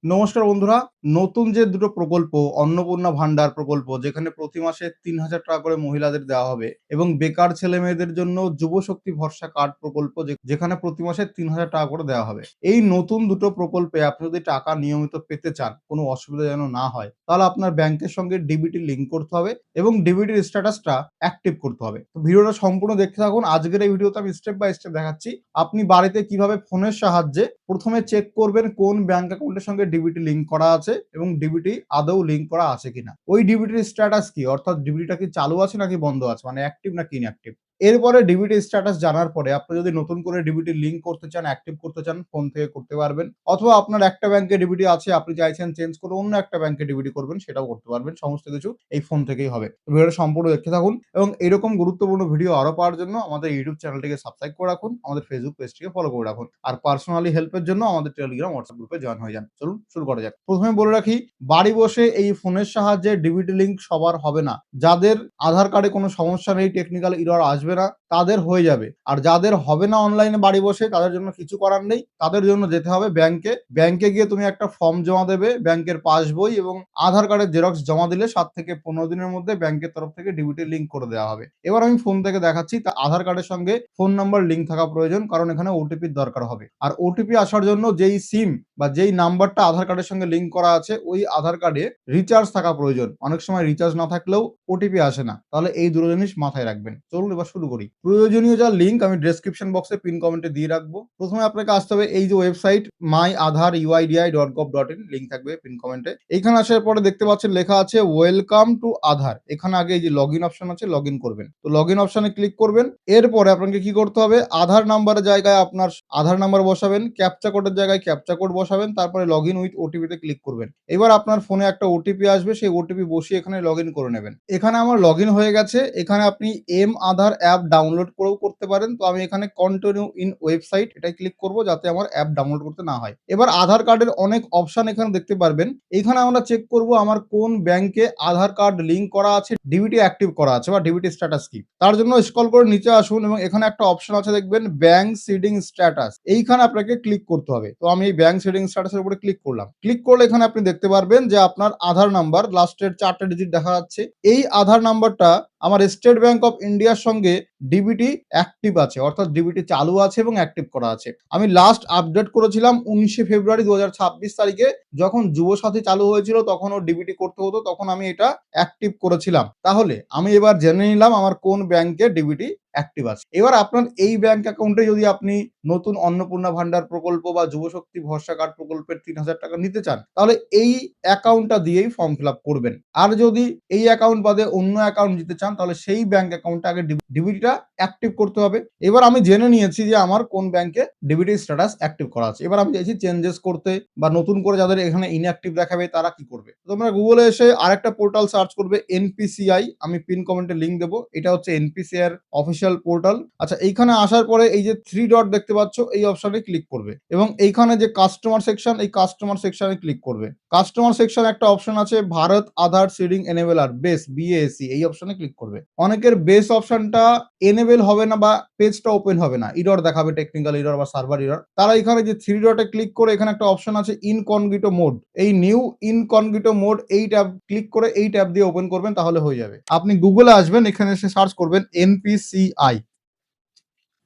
নমস্কার বন্ধুরা, নতুন যে দুটো প্রকল্প অন্নপূর্ণা ভান্ডার প্রকল্প যেখানে প্রতি মাসে ৩,০০০ টাকা করে মহিলাদের দেওয়া হবে এবং বেকার ছেলেমেয়েদের জন্য যুবশক্তি ভরসা কার্ড প্রকল্প যেখানে প্রতি মাসে ৩,০০০ টাকা করে দেওয়া হবে। এই নতুন দুটো প্রকল্পে আপনি যদি টাকা নিয়মিত পেতে চান, কোনো অসুবিধা যেন না হয়, তাহলে আপনার ব্যাংকের সঙ্গে ডিবিটি লিঙ্ক করতে হবে এবং ডিবিটির স্ট্যাটাসটা অ্যাক্টিভ করতে হবে। তো ভিডিওটা সম্পূর্ণ দেখতে থাকুন। আজকের এই ভিডিওতে আমি স্টেপ বাই স্টেপ দেখাচ্ছি আপনি বাড়িতে কিভাবে ফোনের সাহায্যে প্রথমে চেক করবেন কোন ব্যাংক অ্যাকাউন্টের সঙ্গে ডিবিটি লিঙ্ক করা আছে এবং ডিবিটি আদৌ লিঙ্ক করা আছে কিনা, ওই ডিবিটির স্ট্যাটাস কি, অর্থাৎ ডিবিটিটা কি চালু আছে নাকি বন্ধ আছে, মানে অ্যাক্টিভ নাকি ইনঅ্যাক্টিভ। এরপরে ডিবিটি স্ট্যাটাস জানার পরে আপনি যদি নতুন করে ডিবিটি লিঙ্ক করতে চান, অ্যাক্টিভ করতে চান, ফোন থেকে করতে পারবেন, অথবা আপনার একটা ব্যাংকে ডিবিটি আছে, আপনি চাইছেন চেঞ্জ করে অন্য একটা ব্যাংকে ডিবিটি করবেন, সেটাও করতে পারবেন। সমস্ত কিছু এই ফোন থেকেই হবে। ভিডিওটা সম্পূর্ণ দেখতে থাকুন এবং এরকম গুরুত্বপূর্ণ ভিডিও আরো পাওয়ার জন্য আমাদের ইউটিউব চ্যানেলটিকে সাবস্ক্রাইব করে রাখুন, আমাদের ফেসবুক পেজটিকে ফলো করে রাখুন, আর পার্সোনালি হেল্পের জন্য আমাদের টেলিগ্রাম হোয়াটসঅ্যাপ গ্রুপে জয়েন হয়ে যান। চলুন শুরু করা যাক। প্রথমে বলে রাখি, বাড়ি বসে এই ফোনের সাহায্যে ডিবিটি লিঙ্ক সবার হবে না। যাদের আধার কার্ডে কোনো সমস্যা নেই, টেকনিক্যাল এরর আসবে না, তাদের হয়ে যাবে। আর যাদের হবে না অনলাইনে বাড়ি বসে, তাদের জন্য কিছু করার নেই। তাদের জন্য যেতে হবে ব্যাংকে। ব্যাংকে গিয়ে তুমি একটা ফর্ম জমা দেবে, ব্যাংকের পাসবই এবং আধার কার্ডের জেরক্স জমা দিলে 7 থেকে 15 দিনের মধ্যে ব্যাংকের তরফ থেকে ডিবিটি লিঙ্ক করে দেওয়া হবে। এবার আমি ফোন থেকে দেখাচ্ছি। তা আধার কার্ডের সঙ্গে ফোন নাম্বার লিঙ্ক থাকা প্রয়োজন, কারণ এখানে ওটিপির দরকার হবে। আর ওটিপি আসার জন্য যেই সিম বা যেই নাম্বারটা আধার কার্ডের সঙ্গে লিঙ্ক করা আছে, ওই আধার কার্ডে রিচার্জ থাকা প্রয়োজন। অনেক সময় রিচার্জ না থাকলেও ওটিপি আসে না। তাহলে এই দুটো জিনিস মাথায় রাখবেন। চলুন এবার শুরু করি। প্রয়োজনীয় যা লিঙ্ক আমি ডেসক্রিপশন বক্সে পিন কমেন্টে দিয়ে রাখবো। প্রথমে আপনাকে আসতে হবে এই যে ওয়েবসাইট myAadharUIDI.gov.in, লিঙ্ক থাকবে পিন কমেন্টে। এইখানে আসার পরে দেখতে পাচ্ছেন লেখা আছে ওয়েলকাম টু আধার। এখানে আগে এই যে লগইন অপশন আছে, লগইন করবেন। তো লগইন অপশনে ক্লিক করবেন। এরপরে আপনাকে কি করতে হবে, আধার নাম্বারের জায়গায় আপনার আধার নাম্বার বসাবেন, ক্যাপচা কোডের জায়গায় ক্যাপচা কোড বসাবেন, তারপরে লগইন উইথ ওটিপিতে ক্লিক করবেন। এবার আপনার ফোনে একটা ওটিপি আসবে, সেই ওটিপি বসিয়ে এখানে লগইন করে নেবেন। এখানে আমার লগইন হয়ে গেছে। এখানে আপনি এম আধার অ্যাপ ডাউনলোড করেও করতে পারেন। তো আমি এখানে কন্টিনিউ ইন ওয়েবসাইট এটাই ক্লিক করব, যাতে আমার অ্যাপ ডাউনলোড করতে না হয়। এবার আধার কার্ডের অনেক অপশন এখানে দেখতে পারবেন। এখানে আমরা চেক করব আমার কোন ব্যাংকে আধার কার্ড লিঙ্ক করা আছে, ডিবিটি অ্যাক্টিভ করা আছে বা ডিবিটি স্ট্যাটাস কি। তার জন্য স্ক্রল করে নিচে আসুন এবং এখানে একটা অপশন আছে দেখবেন ব্যাংক সিডিং স্ট্যাটাস। এইখানে আপনাকে ক্লিক করতে হবে। তো আমি এই ব্যাংক সিডিং স্ট্যাটাসের উপরে ক্লিক করলাম। ক্লিক করলে এখানে আপনি দেখতে পারবেন যে আপনার আধার নাম্বার লাস্টের 4টা ডিজিট দেখা যাচ্ছে। এই আধার নাম্বারটা আমার স্টেট ব্যাংক অফ ইন্ডিয়ার সঙ্গে ডিবিটি অ্যাক্টিভ আছে, অর্থাৎ ডিবিটি চালু আছে এবং অ্যাক্টিভ করা আছে। আমি লাস্ট আপডেট করেছিলাম 19শে ফেব্রুয়ারি 2026 তারিখে, যখন যুবসাথী চালু হয়েছিল তখনও ডিবিটি করতে হতো, তখন আমি এটা অ্যাক্টিভ করেছিলাম। তাহলে আমি এবার জেনে নিলাম আমার কোন ব্যাংকে ডিবিটি অ্যাক্টিভ আছে। এবার আপনার এই ব্যাংক অ্যাকাউন্টে যদি আপনি নতুন অন্নপূর্ণা ভান্ডার প্রকল্প বা যুবশক্তি ভরসা কার্ড প্রকল্পের ৩,০০০ টাকা নিতে চান, তাহলে এই অ্যাকাউন্টটা দিয়েই ফর্ম ফিল আপ করবেন। আর যদি এই অ্যাকাউন্ট বাদে অন্য অ্যাকাউন্ট দিতে চান, তাহলে সেই ব্যাংক অ্যাকাউন্টটা আগে ডিবিটিটা অ্যাক্টিভ করতে হবে। এবার আমি জেনে নিয়েছি যে আমার কোন ব্যাংকে ডিবিটি স্ট্যাটাস অ্যাক্টিভ করা আছে। এবার আমি চাইছি চেঞ্জেস করতে বা নতুন করে যাদের এখানে ইনঅ্যাক্টিভ দেখাবে তারা কি করবে। তোমরা গুগলে এসে আরেকটা পোর্টাল সার্চ করবে এনপিসিআই, আমি পিন কমেন্টে লিঙ্ক দেবো। এটা হচ্ছে এনপিসিআই এর অফিসিয়াল পোর্টাল। আচ্ছা, এইখানে আসার পরে এই যে 3 ডট দেখতে পাচ্ছ, এই অপশনে ক্লিক করবে এবং এইখানে যে কাস্টমার সেকশন, এই কাস্টমার সেকশনে ক্লিক করবে। কাস্টমার সেকশন একটা অপশন আছে ভারত আধার সিডিং এনেবেলার বেস, বিএসি, এই অপশনে ক্লিক করবে। অনেকের বেস অপশনটা এনেবেল হবে না বা পেজটা ওপেন হবে না, ইরর দেখাবে, টেকনিক্যাল ইরর বা সার্ভার ইরর। তারা এখানে যে 3 ডটে ক্লিক করে এখানে একটা অপশন আছে ইনকগনিটো মোড, এই নিউ ইনকগনিটো মোড, এই ট্যাব ক্লিক করে এই ট্যাব দিয়ে ওপেন করবেন, তাহলে হয়ে যাবে। আপনি গুগলে আসবেন, এখানে এসে সার্চ করবেন এনপিসিআই,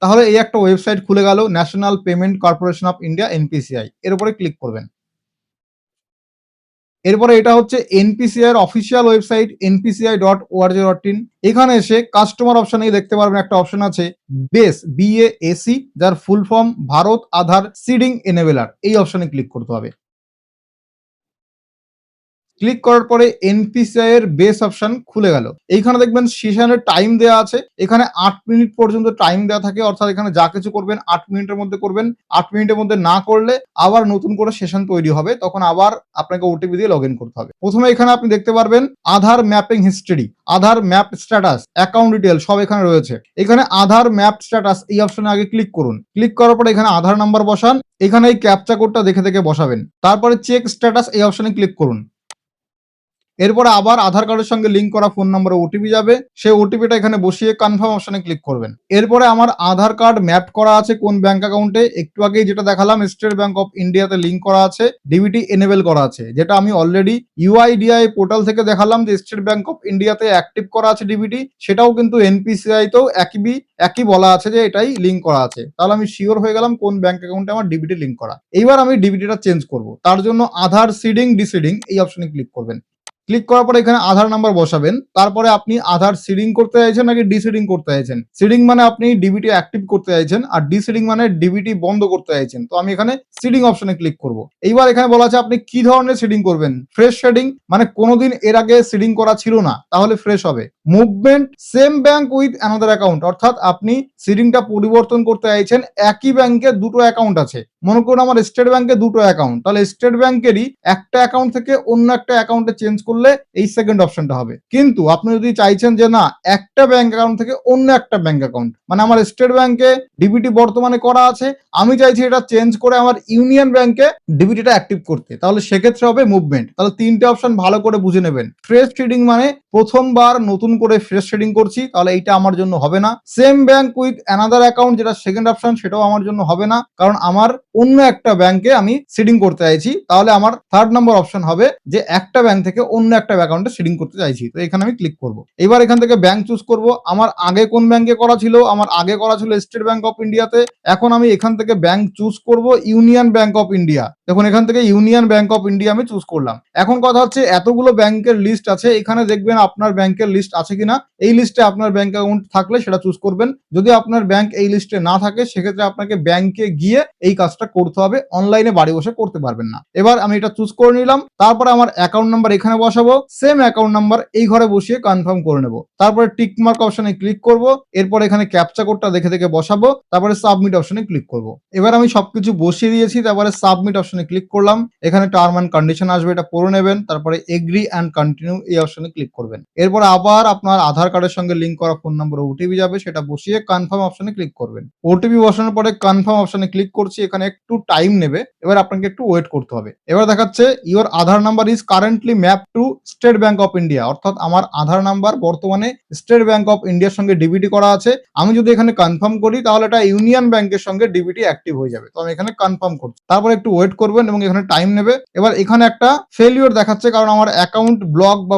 তাহলে এই একটা ওয়েবসাইট খুলে গেল, national payment corporation of India, NPCI, এর উপরে ক্লিক করবেন। এরপরে এটা হচ্ছে এনপিসিআই এর অফিসিয়াল ওয়েবসাইট npci.org.in। এখানে এসে কাস্টমার অপশনে দেখতে পারবেন একটা অপশন আছে বেস, বিএএসি, যার ফুল ফর্ম ভারত আধার সিডিং এনেবেলার, এই অপশনে ক্লিক করতে হবে। ক্লিক করার পরে এনপিসিআই এর বেস অপশন খুলে গেল। এইখানে দেখবেন সেশনের টাইম দেওয়া আছে, এখানে 8 মিনিট পর্যন্ত টাইম দেওয়া থাকে, অর্থাৎ এখানে যা কিছু করবেন 8 মিনিটের মধ্যে করবেন। 8 মিনিটের মধ্যে না করলে আবার নতুন করে সেশন তৈরি হবে, তখন আবার আপনাকে ওটিপি দিয়ে লগ ইন করতে হবে। প্রথমে এখানে আপনি দেখতে পারবেন আধার ম্যাপিং হিস্ট্রি, আধার ম্যাপ স্ট্যাটাস, অ্যাকাউন্ট ডিটেল সব এখানে রয়েছে। এখানে আধার ম্যাপ স্ট্যাটাস এই অপশনে আগে ক্লিক করুন। ক্লিক করার পরে এখানে আধার নাম্বার বসান, এখানে এই ক্যাপচা কোডটা দেখে দেখে বসাবেন। তারপরে চেক স্ট্যাটাস এই অপশনে ক্লিক করুন। এরপরে আবার আধার কার্ডের সঙ্গে লিঙ্ক করা ফোন নম্বরে ওটিপি যাবে, সেই ওটিপিটা এখানে বসিয়ে কনফার্ম অপশনে ক্লিক করবেন। এরপরে আমার আধার কার্ড ম্যাপ করা আছে কোন ব্যাংক অ্যাকাউন্টে, একটু আগেই যেটা দেখালাম স্টেট ব্যাংক অফ ইন্ডিয়াতে লিঙ্ক করা আছে, ডিবিটি এনেবল করা আছে, যেটা আমি অলরেডি ইউআইডিআই পোর্টাল থেকে দেখালাম যে স্টেট ব্যাংক অফ ইন্ডিয়াতে অ্যাক্টিভ করা আছে ডিবিটি, সেটাও কিন্তু এনপিসিআই তেও একই বলা আছে যে এটাই লিঙ্ক করা আছে। তাহলে আমি শিওর হয়ে গেলাম কোন ব্যাংক অ্যাকাউন্টে আমার ডিবিটি লিঙ্ক করা। এইবার আমি ডিবিটিটা চেঞ্জ করব, তার জন্য আধার সিডিং ডিসিডিং এই অপশনে ক্লিক করবেন। ক্লিক করার পরে এখানে আধার নাম্বার বসাবেন, তারপরে আপনি আধার সিডিং করতে চাইছেন নাকি ডিসিডিং করতে চাইছেন। সিডিং মানে আপনি ডিবিটি অ্যাক্টিভ করতে চাইছেন, আর ডিসিডিং মানে ডিবিটি বন্ধ করতে চাইছেন। তো আমি এখানে সিডিং অপশনে ক্লিক করব। এইবার এখানে বলা আছে আপনি কি ধরনের সিডিং করবেন। ফ্রেশ সিডিং মানে কোনোদিন এর আগে সিডিং করা ছিল না, তাহলে ফ্রেশ হবে। Movement same bank with another account, অর্থাৎ আপনি সিডিংটা পরিবর্তন করতে চাইছেন, একই ব্যাংকে দুটো অ্যাকাউন্ট আছে। মনে করুন আমার স্টেট ব্যাংকে দুটো অ্যাকাউন্ট, তাহলে স্টেট ব্যাংকেরই একটা অ্যাকাউন্ট থেকে অন্য একটা অ্যাকাউন্টে চেঞ্জ করলে এই সেকেন্ড অপশনটা হবে। কিন্তু আপনি যদি চাইছেন যে না একটা ব্যাংক অ্যাকাউন্ট থেকে অন্য একটা ব্যাংক অ্যাকাউন্ট, মানে আমার স্টেট ব্যাংকে ডিবিটি বর্তমানে করা আছে, আমি চাইছি এটা চেঞ্জ করে আমার ইউনিয়ন ব্যাংকে ডিবিটিটা অ্যাক্টিভ করতে, তাহলে সেক্ষেত্রে হবে মুভমেন্ট। তাহলে তিনটে অপশন ভালো করে বুঝে নেবেন। ফ্রেশ ট্রেডিং মানে প্রথমবার নতুন করে ফ্রেশ ট্রেডিং করছি, তাহলে এইটা আমার জন্য হবে না। Same bank with another account যেটা সেকেন্ড অপশন, সেটাও আমার জন্য হবে না, কারণ আমার অন্য একটা ব্যাংকে আমি সিডিং করতে চাইছি। তাহলে আমার থার্ড নম্বর অপশন হবে যে একটা ব্যাংক থেকে অন্য একটা অ্যাকাউন্টে সিডিং করতে চাইছি, তো এখানে আমি ক্লিক করব। এবার এখান থেকে ব্যাংক চুজ করব। আমার আগে কোন ব্যাংকে করা ছিল, আমার আগে করা ছিল স্টেট ব্যাংক অফ ইন্ডিয়াতে। এখন আমি এখান থেকে ব্যাংক চুজ করব ইউনিয়ন ব্যাংক অফ ইন্ডিয়া। দেখুন এখান থেকে ইউনিয়ন ব্যাংক অফ ইন্ডিয়া আমি চুজ করলাম। এখন কথা হচ্ছে এতগুলো ব্যাংকের লিস্ট আছে, এখানে দেখবেন আপনার ব্যাংকের লিস্ট আছে কিনা। এই লিস্টে আপনার ব্যাংক অ্যাকাউন্ট থাকলে সেটা চুজ করবেন। যদি আপনার ব্যাংক এই লিস্টে না থাকে, সেক্ষেত্রে আপনাকে ব্যাংকে গিয়ে এই কাজটা করতে হবে, অনলাইনে বাড়ি বসে করতে পারবেন না। এবার আমি এটা চুজ করে নিলাম, তারপরে আমার অ্যাকাউন্ট নাম্বার এখানে বসাবো, সেম অ্যাকাউন্ট নাম্বার এই ঘরে বসিয়ে কনফার্ম করে নেব। তারপরে টিক মার্ক অপশনে ক্লিক করব, এরপর এখানে ক্যাপচা কোডটা দেখে দেখে বসাবো, তারপরে সাবমিট অপশনে ক্লিক করব। এবার আমি সবকিছু বসিয়ে দিয়েছি, তারপরে সাবমিট অপশনে ক্লিক করলাম। এখানে টার্ম অ্যান্ড কন্ডিশন আসবে, এটা পড়ে নেবেন, তারপরে এগ্রি অ্যান্ড কন্টিনিউ এই অপশনে ক্লিক করবেন। এরপর আবার আপনার আধার কার্ডের সঙ্গে লিঙ্ক করা ফোন নম্বরে ওটিপি যাবে, সেটা বসিয়ে কনফার্ম অপশনে ক্লিক করবেন। ওটিপি বসানোর পরে কনফার্ম অপশনে ক্লিক করছি, এখানে একটু টাইম নেবে, এবার আপনাকে একটু ওয়েট করতে হবে। এবার দেখাচ্ছে your Aadhaar number is currently map two state bank of India, অর্থাৎ আমার আধার নাম্বার বর্তমানে স্টেট ব্যাংক অফ ইন্ডিয়ার সঙ্গে ডিবিটি করা আছে। আমি যদি এখানে কনফার্ম করি তাহলে এটা ইউনিয়ন ব্যাংকের সঙ্গে ডিবিটি অ্যাক্টিভ হয়ে যাবে। তো আমি এখানে কনফার্ম করছি, তারপর একটু ওয়েট করবেন এবং এখানে টাইম নেবে। এবার এখানে একটা ফেলিওর দেখাচ্ছে, কারণ আমার অ্যাকাউন্ট ব্লক বা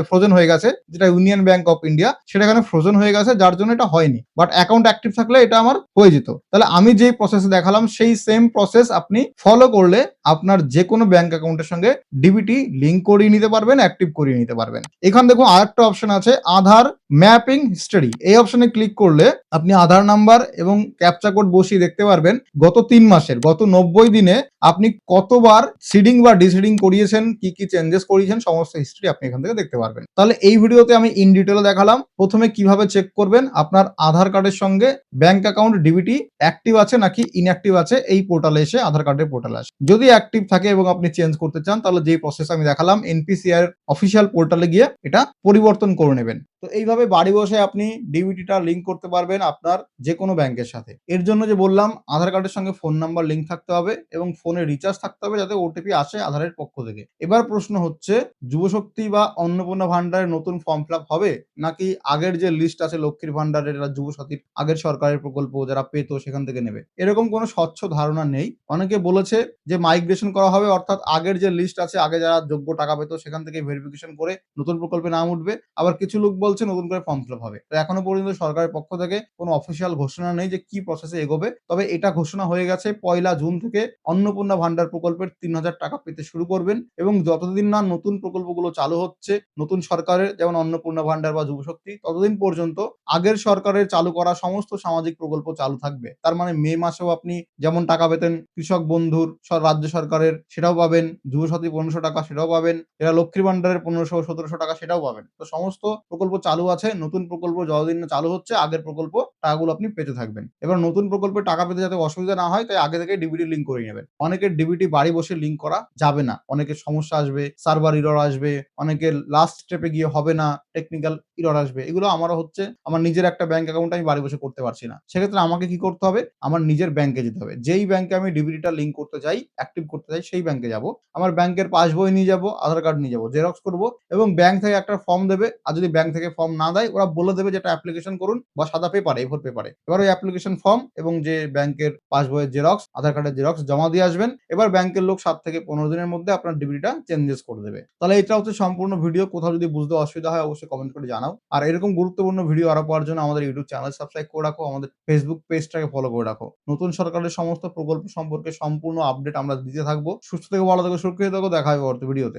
ফ্রোজেন হয়ে গেছে, যেটা ইউনিয়ন ব্যাংক অফ ইন্ডিয়া, সেটা এখানে ফ্রোজেন হয়ে গেছে, যার জন্য এটা হয়নি। বাট অ্যাকাউন্ট অ্যাক্টিভ থাকলে এটা আমার হয়ে যেত। তাহলে আমি যেই প্রসেস দেখালাম সেই সেম প্রসেস আপনি ফলো করলে আপনার যে কোনো ব্যাংক অ্যাকাউন্টের সঙ্গে ডিবিটি লিঙ্ক করিয়ে নিতে পারবেন, অ্যাক্টিভ করিয়ে নিতে পারবেন। এখানে দেখুন আরেকটা অপশন আছে আধার ম্যাপিং হিস্টরি, এই অপশনে ক্লিক করলে আপনি আধার নাম্বার এবং ক্যাপচা কোড বসিয়ে দেখতে পারবেন গত 3 মাসের, গত 90 দিনে আপনি কতবার সিডিং বা ডিসিডিং করিয়েছেন, কি কি চেঞ্জেস করিয়েছেন, সমস্ত হিস্ট্রি আপনি এখান থেকে দেখতে পারবেন। তাহলে এই ভিডিওতে আমি ইন ডিটেলে দেখালাম প্রথমে কিভাবে চেক করবেন আপনার আধার কার্ডের সঙ্গে ব্যাংক অ্যাকাউন্ট ডিবিটি অ্যাক্টিভ আছে নাকি ইনঅ্যাক্টিভ আছে। এই পোর্টালে এসে আধার কার্ডের পোর্টালে আসে, যদি অ্যাক্টিভ থাকে এবং আপনি চেঞ্জ করতে চান, তাহলে যেই প্রসেস আমি দেখালাম এনপিসিআই অফিসিয়াল পোর্টালে গিয়ে এটা পরিবর্তন করে নেবেন। তো এইভাবে বাড়ি বসে আপনি ডিবিটিটা লিঙ্ক করতে পারবেন আপনার যে কোনো ব্যাংকের সাথে। এর জন্য যে বললাম আধার কার্ডের সঙ্গে ফোন নাম্বার লিঙ্ক থাকতে হবে এবং ফোনে রিচার্জ থাকতে হবে, যাতে ওটিপি আসে আধারের পক্ষ থেকে। এবার প্রশ্ন হচ্ছে যুবশক্তি বা অন্নপূর্ণা ভান্ডারের নতুন ফর্ম ফিল আপ হবে, নাকি আগের যে লিস্ট আছে লক্ষ্মীর ভান্ডারের যুবসাথীর আগের সরকারের প্রকল্প যারা পেতো সেখান থেকে নেবে, এরকম কোনো স্বচ্ছ ধারণা নেই। অনেকে বলেছে যে মাইগ্রেশন করা হবে, অর্থাৎ আগের যে লিস্ট আছে আগে যারা যোগ্য টাকা পেতো সেখান থেকে ভেরিফিকেশন করে নতুন প্রকল্পে নাম উঠবে। আবার কিছু লোক বলছে নতুন করে ফর্ম ফিল আপ হবে। তো এখনো পর্যন্ত সরকারের পক্ষ থেকে কোনো অফিসিয়াল ঘোষণা নেই যে কি প্রসেসে এগোবে। তবে এটা ঘোষণা হয়ে গেছে 1 জুন থেকে অন্নপূর্ণা ভান্ডার প্রকল্পের 3000 টাকা পেতে শুরু করবেন, এবং যতদিন না নতুন প্রকল্পগুলো চালু হচ্ছে নতুন সরকারের, যেমন অন্নপূর্ণা ভান্ডার বা যুবশক্তি, ততদিন পর্যন্ত আগের সরকারের চালু করা সমস্ত সামাজিক প্রকল্প চালু থাকবে। তার মানে মে মাসেও আপনি যেমন টাকা পেতেন কৃষক বন্ধুর রাজ্য সরকারের, সেটাও পাবেন, যুবসাথী 1500 টাকা সেটাও পাবেন, এরা লক্ষ্মীর ভান্ডারের 1500-1700 টাকা সেটাও পাবেন। তো সমস্ত প্রকল্প চালু আছে, নতুন প্রকল্প যতদিন না চালু হচ্ছে আগের প্রকল্প টাকাগুলো আপনি পেতে থাকবেন। এবার নতুন প্রকল্পে টাকা পেতে যাতে অসুবিধা না হয় তাই আগে থেকে ডিবিটি লিঙ্ক করে নেবেন। অনেকের ডিবিটি বাড়ি বসে লিঙ্ক করা যাবে না। অনেকের সমস্যা আসবে, সার্ভার এরর আসবে, অনেকের লাস্ট স্টেপে গিয়ে হবে না, টেকনিক্যাল এরর আসবে। এগুলো আমারও হচ্ছে। আমার নিজের একটা ব্যাংক অ্যাকাউন্ট আমি বাড়ি বসে করতে পারছি না। সেক্ষেত্রে আমাকে কি করতে হবে? আমার নিজের ব্যাংকে যেতে হবে। যেই ব্যাংকে আমি ডিবিটিটা লিঙ্ক করতে চাই, অ্যাক্টিভ করতে চাই সেই ব্যাংকে যাব। আমার ব্যাংকের পাসবই নিয়ে যাব, আধার কার্ড নিয়ে যাব, জেরক্স করব এবং ব্যাংক থেকে একটা ফর্ম দেবে। আর যদি ব্যাংক থেকে ফর্ম না দেয় ওরা বলে দেবে যে এটা অ্যাপ্লিকেশন করুন বা সাদা পেপারে A4 পেপারে। এবার ওই অ্যাপ্লিকেশন ফর্ম এবং যে ব্যাংকের পাসবইয়ের জেরক্স, আধার কার্ডের জেরক্স জমা দিয়ে আসবেন। এবার ব্যাংকের লোক 7 থেকে 15 দিনের মধ্যে আপনার ডিবিটিটা চেঞ্জেস করে দেবে। তাহলে এটা হচ্ছে সম্পূর্ণ ভিডিও। কোথাও যদি বুঝতে অসুবিধা হয় অবশ্যই কমেন্ট করে জানাও। আর এরকম গুরুত্বপূর্ণ ভিডিও আরো পাওয়ার জন্য আমাদের ইউটিউব চ্যানেল সাবস্ক্রাইব করে রাখো, আমাদের ফেসবুক পেজটাকে ফলো করে রাখো। নতুন সরকারের সমস্ত প্রকল্প সম্পর্কে সম্পূর্ণ আপডেট আমরা দিতে থাকবো। সুস্থ থেকো, ভালো থেকো, সুরক্ষিত থেকো। দেখা হবে পরবর্তী ভিডিওতে।